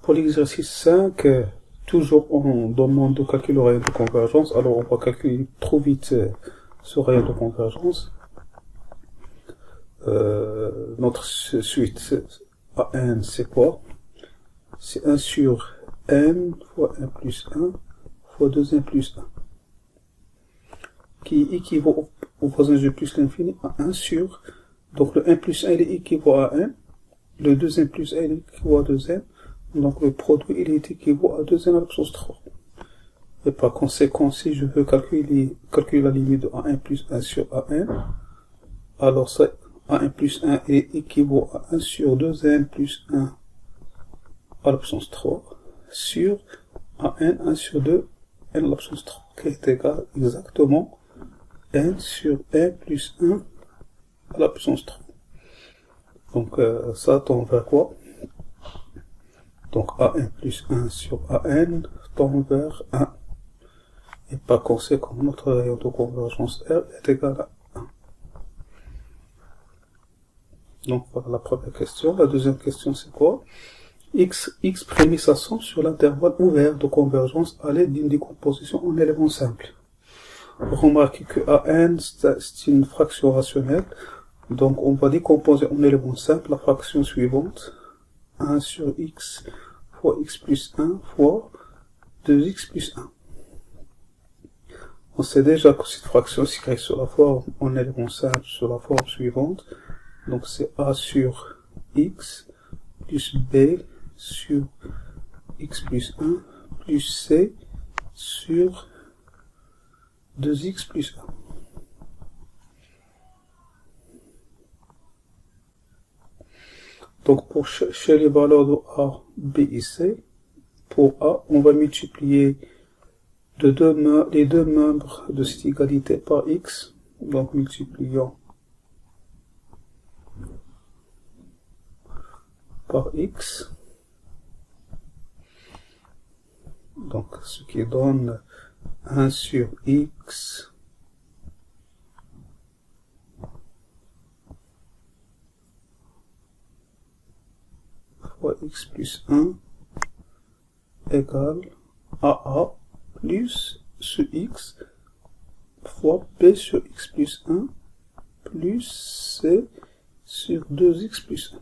Pour l'exercice 5, toujours on demande de calculer le rayon de convergence, alors on va calculer trop vite ce rayon de convergence. Notre suite AN c'est quoi? C'est 1 sur n fois 1 plus 1 fois 2n plus 1 qui équivaut au voisin de plus l'infini à 1 sur, donc le 1 plus 1 il est équivaut à 1, le 2n plus 1 il est équivaut à 2n, donc le produit il est équivaut à 2n à la puissance 3. Et par conséquent, si je veux calculer la limite de A1 plus 1 sur A1, alors ça, A1 plus 1 est équivaut à 1 sur 2n plus 1 à la puissance 3 sur A1, 1 sur 2, n à la puissance 3, qui est égal exactement n sur 1 plus 1 à la puissance 3. Donc ça tend vers quoi? Donc A1 plus 1 sur AN tend vers 1. Et par conséquent, notre rayon de convergence R est égal à 1. Donc voilà la première question. La deuxième question c'est quoi? X prémisse à 100 sur l'intervalle ouvert de convergence à l'aide d'une décomposition en éléments simples. Remarquez que AN c'est une fraction rationnelle. Donc on va décomposer en éléments simples la fraction suivante. 1 sur x fois x plus 1 fois 2x plus 1. On sait déjà que cette fraction s'écrit sur la forme en élément simple sur la forme suivante. Donc c'est a sur x plus b sur x plus 1 plus c sur 2x plus 1. Donc pour chercher les valeurs de a, b et c, pour a, on va multiplier les deux membres de cette égalité par x. Donc multipliant par x. Donc ce qui donne 1 sur x fois x plus 1 égale AA plus ce x fois b sur x plus 1 plus c sur 2x plus 1.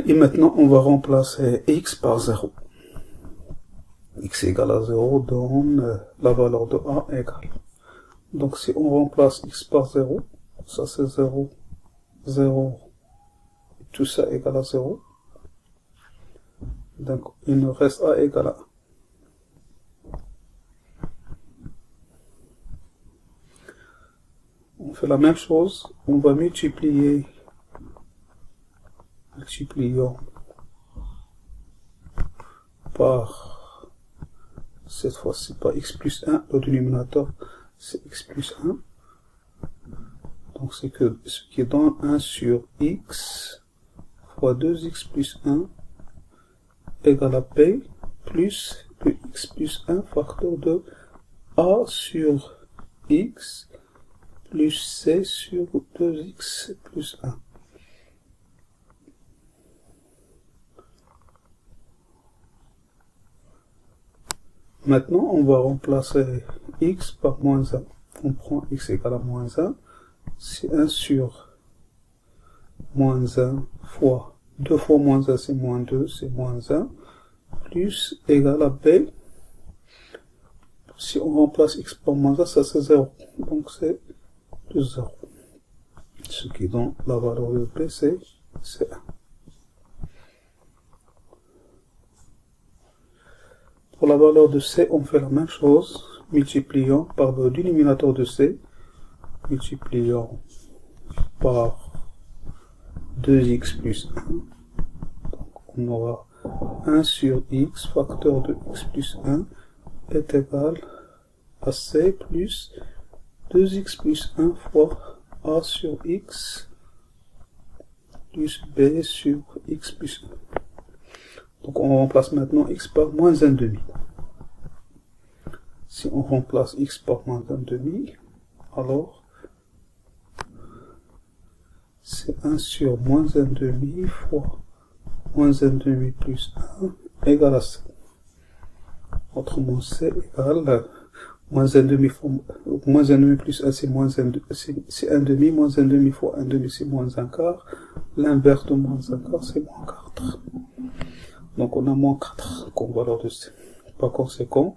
Et maintenant, on va remplacer x par 0. X égale à 0 donne la valeur de a égale. Donc si on remplace x par 0, ça c'est 0, 0, tout ça égale à 0. Donc il nous reste a égale à 1. On fait la même chose, on va multipliant par, cette fois-ci par x plus 1, le dénominateur c'est x plus 1. Donc c'est que ce qui donne 1 sur x fois 2x plus 1 égale à b plus le x plus 1 facteur de a sur x plus c sur 2x plus 1. Maintenant, on va remplacer x par moins 1. On prend x égale à moins 1. C'est 1 sur moins 1 fois 2 fois moins 1, c'est moins 2, c'est moins 1, plus égal à b. Si on remplace x par moins 1, ça c'est 0. Donc c'est plus 0. Ce qui donne la valeur de b, c'est 1. Pour la valeur de c, on fait la même chose, multipliant par le dénominateur de c, multipliant par 2x plus 1. Donc on aura 1 sur x, facteur de x plus 1, est égal à c plus 2x plus 1 fois a sur x plus b sur x plus 1. Donc on remplace maintenant x par moins 1,5. Si on remplace x par moins 1,5, alors c'est 1 sur moins 1 demi fois moins 1 demi plus 1 égale à 5. Autrement, c'est égal moins 1 demi fois moins 1 demi plus 1, c'est moins 1, c'est 1 demi, moins 1 demi fois 1 demi, c'est moins 1 quart. L'inverse de moins 1 quart, c'est moins 4. Donc on a moins 4 comme valeur de C. Par conséquent,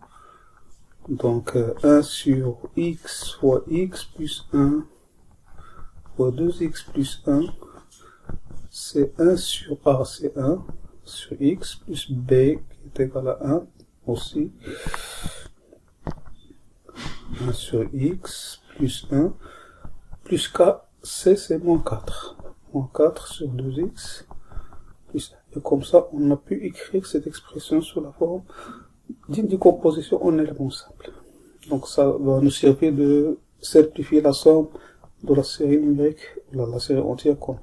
donc 1 sur x fois x plus 1 fois 2x plus 1, c'est 1 sur A, c'est 1 sur x plus b qui est égal à 1 aussi. 1 sur x plus 1 plus k, c'est moins 4. Moins 4 sur 2x plus 1. Et comme ça, on a pu écrire cette expression sous la forme d'une décomposition en éléments simples. Donc ça va nous servir de simplifier la somme de la série numérique, la série entière qu'on a.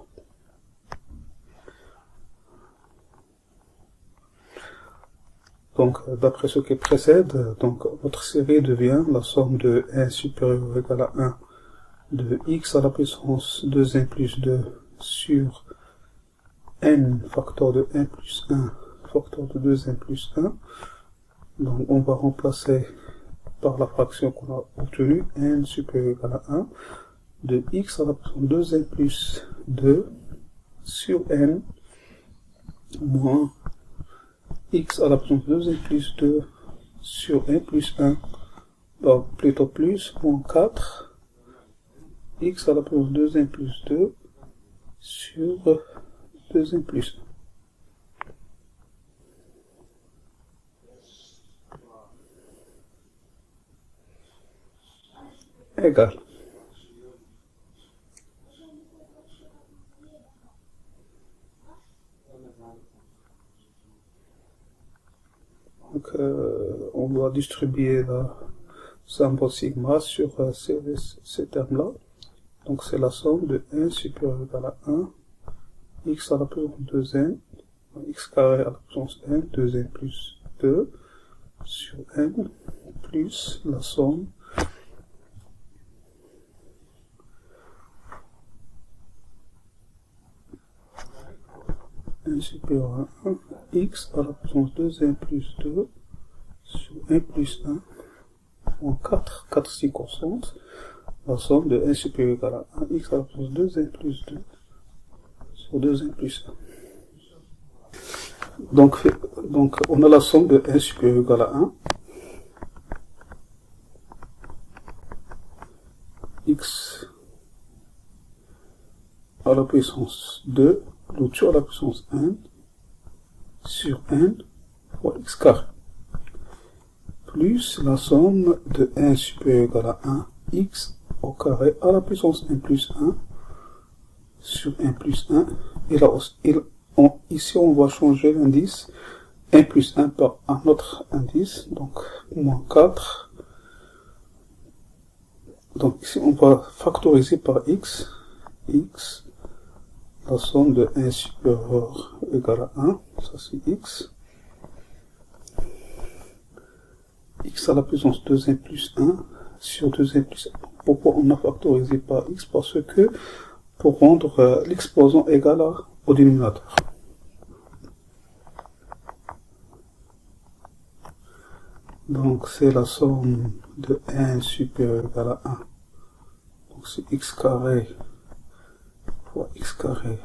Donc, d'après ce qui précède, donc, votre série devient la somme de 1 supérieur ou égal à 1 de x à la puissance 2n plus 2 sur n facteur de 1 plus 1 facteur de 2n plus 1. Donc, on va remplacer par la fraction qu'on a obtenue, n supérieur ou égal à 1 de x à la puissance 2n plus 2 sur n moins x à la puissance 2n plus 2 sur n plus 1, donc plutôt plus, moins 4, x à la puissance 2n plus 2 sur 2n plus 1. Égal. Donc, on doit distribuer la symbole sigma sur ces termes-là. Donc, c'est la somme de 1 supérieur ou égal à 1, x à la puissance 2n, x carré à la puissance n, 2n plus 2, sur n, plus la somme supérieur à 1, x à la puissance 2n plus 2 sur n plus 1, moins 4, 4 ici constante, la somme de 1 supérieur égal à 1, x à la puissance 2n plus 2 sur 2n plus 1. Donc on a la somme de 1 supérieur égal à 1, x à la puissance 2, le tout à la puissance n, sur n fois x carré, plus la somme de 1 supérieur égal à 1, x au carré à la puissance n plus 1, sur n plus 1, et là, ici on va changer l'indice 1 plus 1 par un autre indice, donc moins 4, donc ici on va factoriser par x, la somme de 1 supérieur égal à 1, ça c'est x à la puissance 2n plus 1 sur 2n plus 1. Pourquoi on a factorisé par x? Parce que pour rendre l'exposant égal au dénominateur. Donc c'est la somme de 1 supérieur égal à 1. Donc c'est x carré fois x carré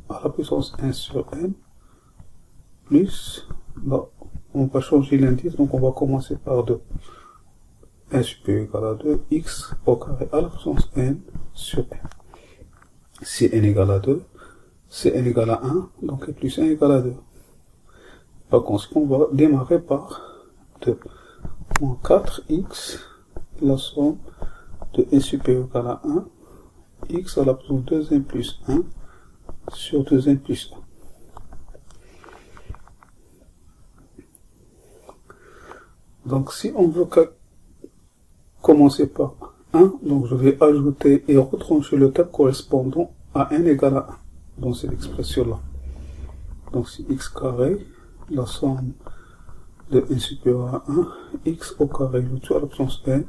à la puissance 1 sur n, plus, là, on va changer l'indice, donc on va commencer par 2. 1 supérieur égal à 2, x au carré à la puissance n sur n. Si n égale à 2, c'est n égale à 1, donc plus 1 égale à 2. Par conséquent, on va démarrer par 2. Moins 4x, la somme de n supérieur égal à 1, x à la puissance 2n plus 1 sur 2n plus 1. Donc si on veut commencer par 1, donc je vais ajouter et retrancher le terme correspondant à n égale à 1 dans cette expression-là. Donc c'est x carré, la somme de n supérieur à 1, x au carré, le tout à la puissance n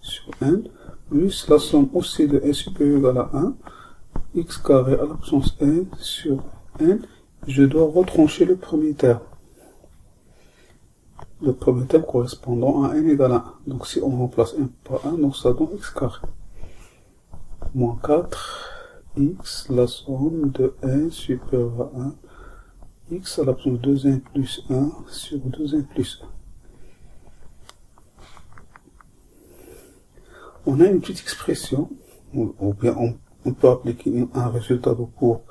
sur n, plus la somme aussi de n supérieur égal à 1, x carré à la puissance n sur n, je dois retrancher le premier terme. Le premier terme correspondant à n égale à 1. Donc si on remplace 1 par 1, donc ça donne x carré. Moins 4x, la somme de n supérieur à 1, x à la puissance 2n plus 1 sur 2n plus 1. On a une petite expression, ou bien on peut appliquer un résultat de cours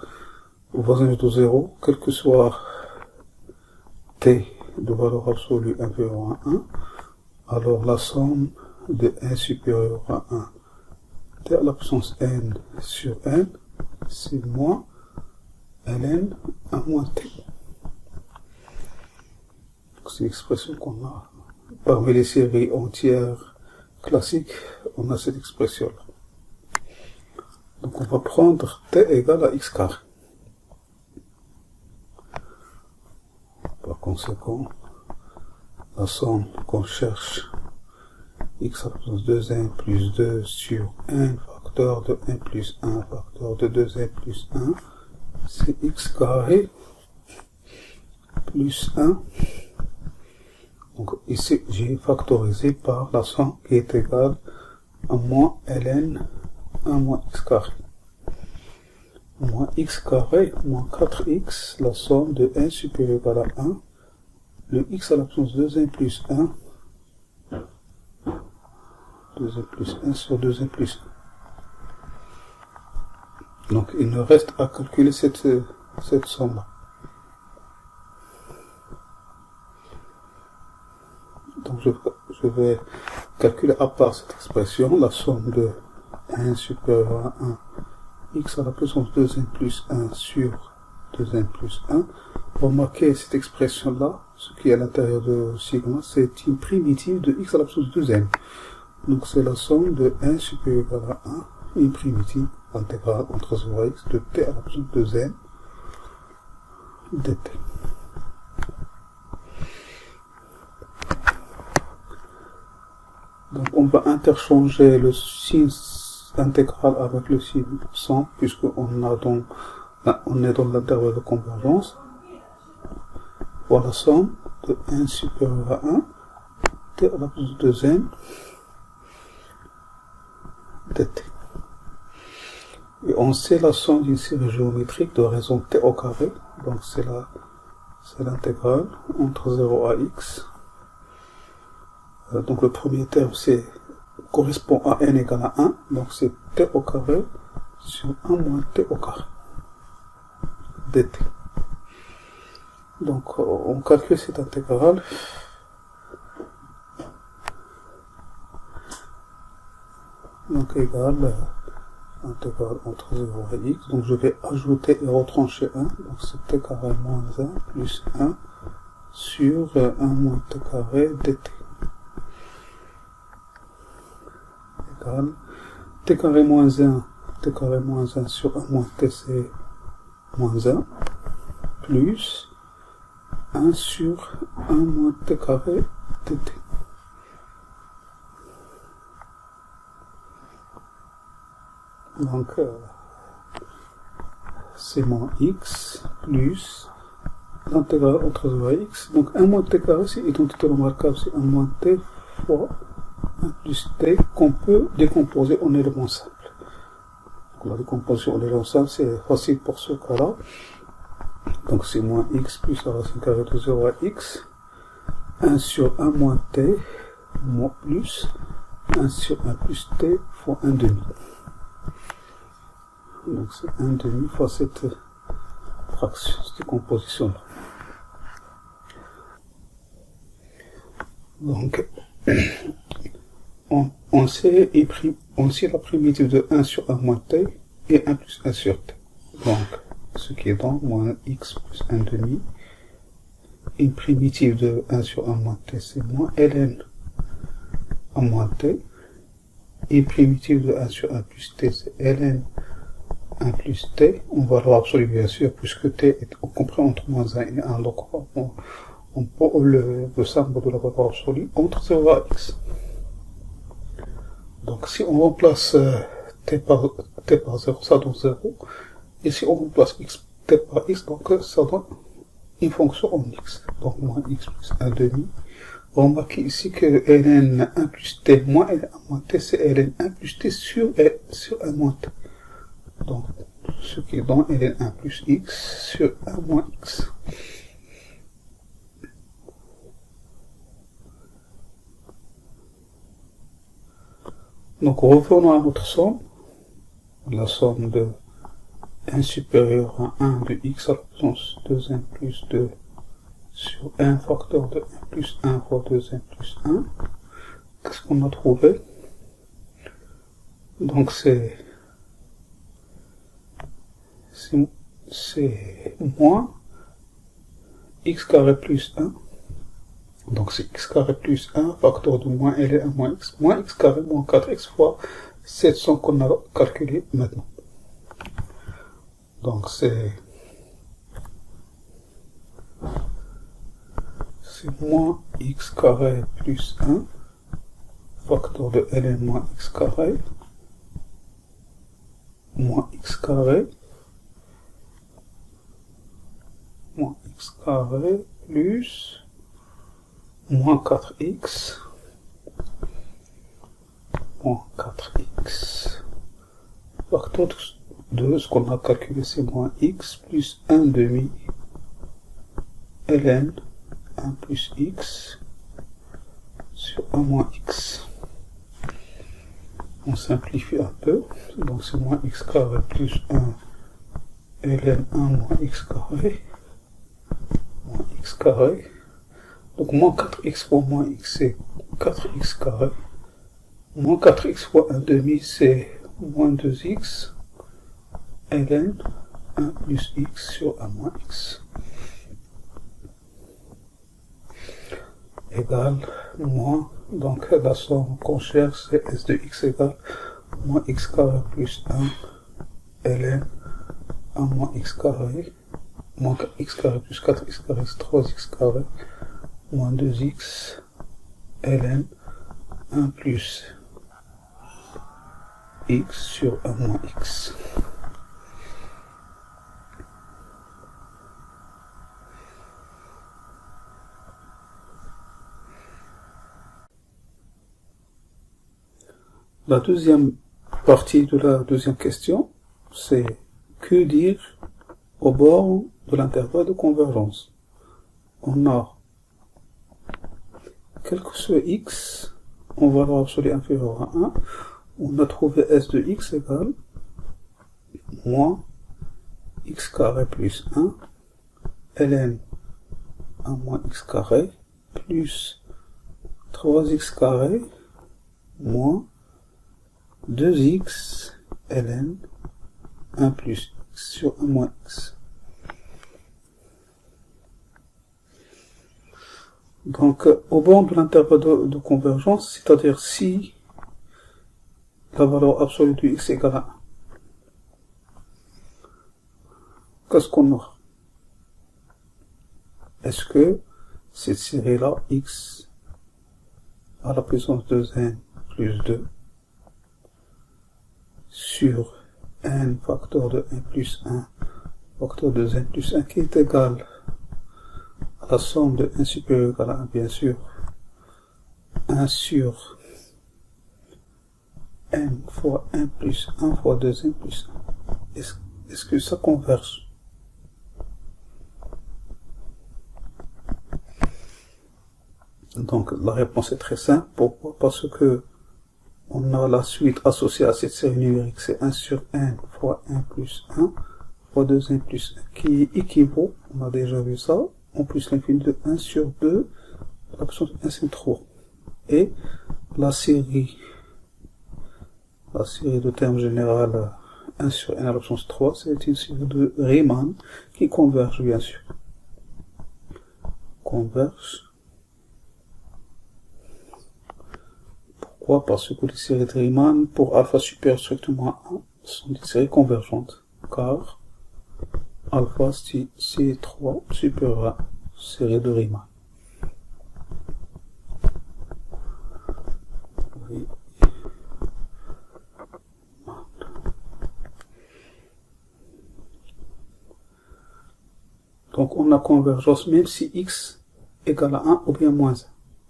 au voisinage de 0, quel que soit t de valeur absolue inférieure à 1, alors la somme de n supérieur à 1, t à la puissance n sur n, c'est moins ln à moins t. C'est l'expression qu'on a. Parmi les séries entières classiques, on a cette expression-là. Donc on va prendre t égale à x carré. Par conséquent, la somme qu'on cherche, x à la puissance 2n plus 2 sur 1 facteur de 1 plus 1 facteur de 2n plus 1, c'est x carré plus 1. Donc ici, j'ai factorisé par la somme qui est égale à moins ln 1 moins x carré. Moins x carré moins 4x, la somme de n supérieur à 1, le x à la puissance 2n plus 1, 2n plus 1 sur 2n plus 1. Donc il nous reste à calculer cette somme-là. Donc je vais calculer à part cette expression la somme de n supérieur à 1, x à la puissance 2n plus 1 sur 2n plus 1. Remarquez cette expression-là, ce qui est à l'intérieur de sigma, c'est une primitive de x à la puissance 2n. Donc c'est la somme de n supérieur à 1, une primitive intégrale entre 0 et x de t à la puissance 2n dt. Donc on va interchanger le signe intégral avec le signe somme, puisqu'on on est dans l'intervalle de convergence. Voilà la somme de n supérieur à 1, t à la puissance 2n dt. Et on sait la somme d'une série géométrique de raison t au carré, donc c'est l'intégrale entre 0 à x. Donc le premier terme correspond à n égale à 1, donc c'est t au carré sur 1 moins t au carré dt. Donc on calcule cette intégrale. Donc égale intégrale entre 0 et x. Donc je vais ajouter et retrancher 1. Donc c'est t carré moins 1 plus 1 sur 1 moins t carré dt. T carré moins 1 sur 1 moins t, c'est moins 1, plus 1 sur 1 moins t carré dt. Donc, c'est moins x plus l'intégrale entre 0 et x. Donc 1 moins t carré, c'est identité remarquable, c'est 1 moins t fois 1 plus t qu'on peut décomposer en éléments simples. Donc la décomposition en éléments simples, c'est facile pour ce cas-là. Donc c'est moins x plus la racine carrée de 0 à x, 1 sur 1 moins t, moins plus 1 sur 1 plus t fois 1 demi. Donc c'est 1 demi fois cette fraction, cette décomposition-là. Donc on sait la primitive de 1 sur 1 moins t et 1 plus 1 sur t. Donc, ce qui est donc moins x plus 1 demi. Une primitive de 1 sur 1 moins t, c'est moins ln à moins t. Une primitive de 1 sur 1 plus t, c'est ln 1 plus t. On va valeur absolue bien sûr, puisque t est compris entre moins 1 et 1. Donc, on prend le symbole de la valeur absolue entre 0 à x. Donc si on remplace t par t par 0, ça donne 0. Et si on remplace x t par x, donc ça donne une fonction en x. Donc moins x plus 1 demi. Remarquez ici que ln 1 plus t moins ln 1 moins t, c'est ln 1 plus t sur 1 moins t. Donc, ce qui donne ln 1 plus x sur 1 moins x. Donc, revenons à notre somme. La somme de 1 supérieur à 1 de x à la puissance 2n plus 2 sur 1 facteur de 1 plus 1 fois 2n plus 1. Qu'est-ce qu'on a trouvé? Donc c'est moins x carré plus 1. Donc c'est x carré plus 1 facteur de moins ln1 moins x carré moins 4x fois 700 qu'on a calculé maintenant. Donc c'est moins x carré plus 1 facteur de ln moins x carré moins x carré plus moins 4x facteur de ce qu'on a calculé, c'est moins x plus 1 demi ln 1 plus x sur 1 moins x. On simplifie un peu, donc c'est moins x carré plus 1 ln 1 moins x carré, donc moins 4x fois moins x c'est 4x carré, moins 4x fois 1 demi c'est moins 2x ln 1 plus x sur 1 moins x égale moins, donc la somme qu'on cherche c'est s de x égale moins x carré plus 1 ln 1 moins x carré moins x carré plus 4x carré c'est 3x carré moins 2x ln 1 plus x sur 1 moins x. La deuxième partie de la deuxième question, c'est que dire au bord de l'intervalle de convergence. On a, quel que soit x, en valeur absolue inférieure à 1, on a trouvé s de x égale moins x carré plus 1 ln 1 moins x carré plus 3x carré moins 2x ln 1 plus x sur 1 moins x. Donc, au bord de l'intervalle de convergence, c'est-à-dire si la valeur absolue de x égale à 1, qu'est-ce qu'on aura? Est-ce que cette série-là, x à la puissance de n plus 2 sur n facteur de n plus 1 facteur de n plus 1 qui est égal à la somme de 1 supérieur à 1, bien sûr, 1 sur n fois 1 plus 1 fois 2n plus 1. Est-ce que ça converge? Donc la réponse est très simple. Pourquoi? Parce que on a la suite associée à cette série numérique, c'est 1 sur n fois 1 plus 1 fois 2n plus 1 qui équivaut, on a déjà vu ça, en plus l'infini de 1 sur 2 à la puissance 1 c'est 3. Et la série de termes général 1 sur n à la puissance 3, c'est une série de Riemann qui converge bien sûr. Converge. Pourquoi? Parce que les séries de Riemann pour alpha supérieur strictement à 1 sont des séries convergentes. Car alpha c'est 3 supérieur à série de Riemann. Donc on a convergence même si x égale à 1 ou bien moins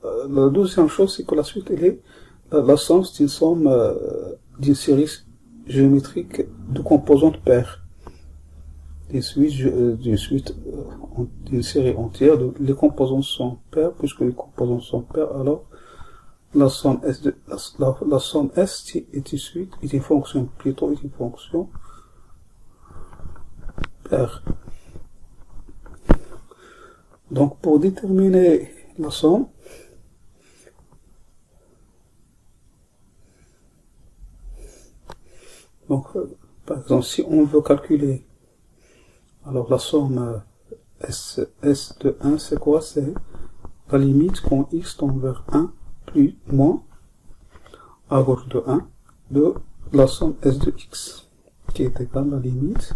1. La deuxième chose, c'est que la suite, elle est la somme, c'est une somme d'une série géométrique de composantes paires. D'une série entière, les composantes sont paires, puisque les composantes sont paires, alors la somme S est une suite, est une fonction paire. Donc pour déterminer la somme, donc par exemple si on veut calculer, alors la somme S de 1, c'est quoi? C'est la limite quand x tend vers 1 plus moins à gauche de 1 de la somme S de x, qui est égale à la limite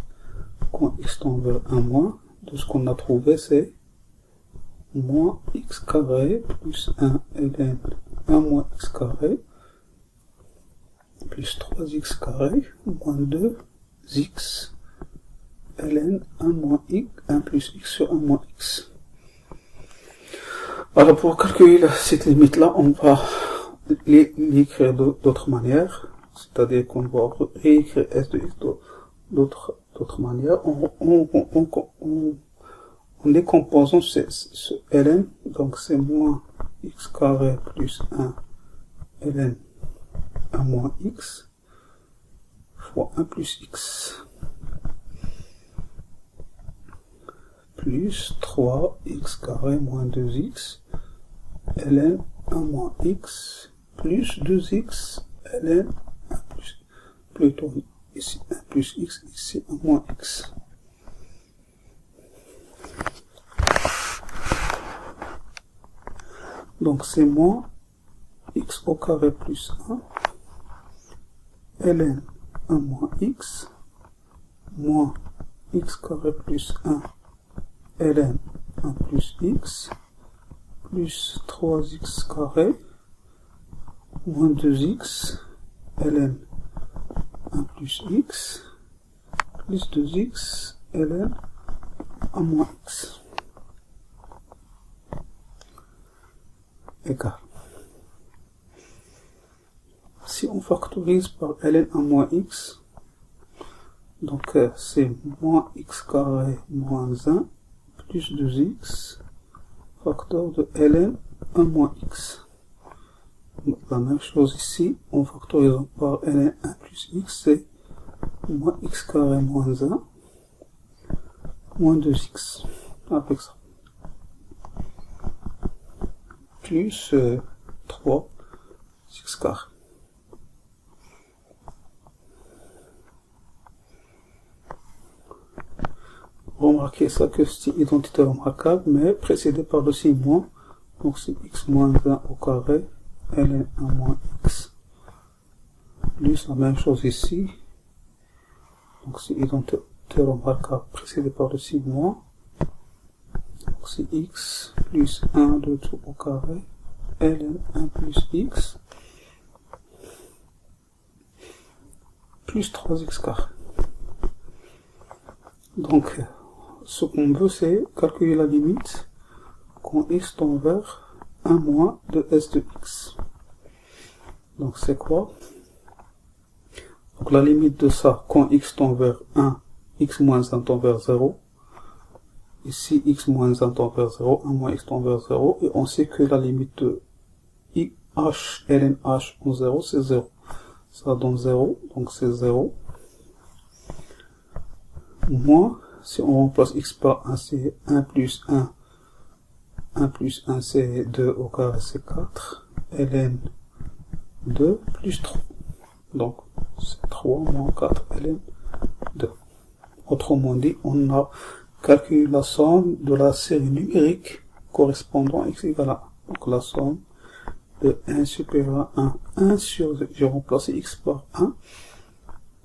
quand x tend vers 1 moins de ce qu'on a trouvé, c'est moins x carré plus 1 ln 1 moins x carré plus 3x carré moins 2x ln 1 moins x 1 plus x sur 1 moins x. Alors pour calculer cette limite là, on va l'écrire d'autres manières, c'est-à-dire qu'on va réécrire S de x d'autres manières. En décomposant ce ln, donc c'est moins x carré plus 1 ln 1 moins x fois 1 plus x plus 3x carré moins 2x ln 1 moins x plus 2x ln 1 plus, plutôt ici 1 plus x, ici 1 moins x. Donc c'est moins x au carré plus 1 ln 1 moins x carré plus 1 ln 1 plus x plus 3x carré moins 2x ln 1 plus x plus 2x ln 1 moins x égale. Si on factorise par ln 1 moins x, donc c'est moins x carré moins 1 plus 2x facteur de ln 1 moins x. Donc, la même chose ici, en factorisant par ln 1 plus x, c'est moins x carré moins 1 moins 2x avec ça plus 3 x carré. Remarquez ça que c'est une identité remarquable, mais précédée par le signe moins, donc c'est x moins 1 au carré ln 1 moins x plus la même chose ici, donc c'est identité remarquable précédée par le signe moins, donc c'est x plus 1 de tout au carré ln 1 plus x plus 3x carré. Donc ce qu'on veut, c'est calculer la limite quand x tend vers 1 moins de S de x. Donc c'est quoi? Donc la limite de ça, quand x tend vers 1, x moins 1 tend vers 0. Ici, x moins 1 tend vers 0, 1 moins x tend vers 0. Et on sait que la limite de h ln h en 0, c'est 0. Ça donne 0, donc c'est 0. Moins, si on remplace x par 1, c'est 1 plus 1. 1 plus 1, c'est 2 au carré, c'est 4. ln 2 plus 3. Donc, c'est 3 moins 4 ln 2. Autrement dit, on a calculé la somme de la série numérique correspondant à x égale à 1. Donc, la somme de 1 supérieur à 1, 1 sur, j'ai remplacé x par 1.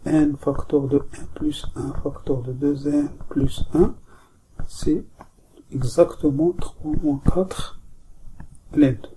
n facteur de 1 plus 1 facteur de 2n plus 1, c'est exactement 3 moins 4 ln 2.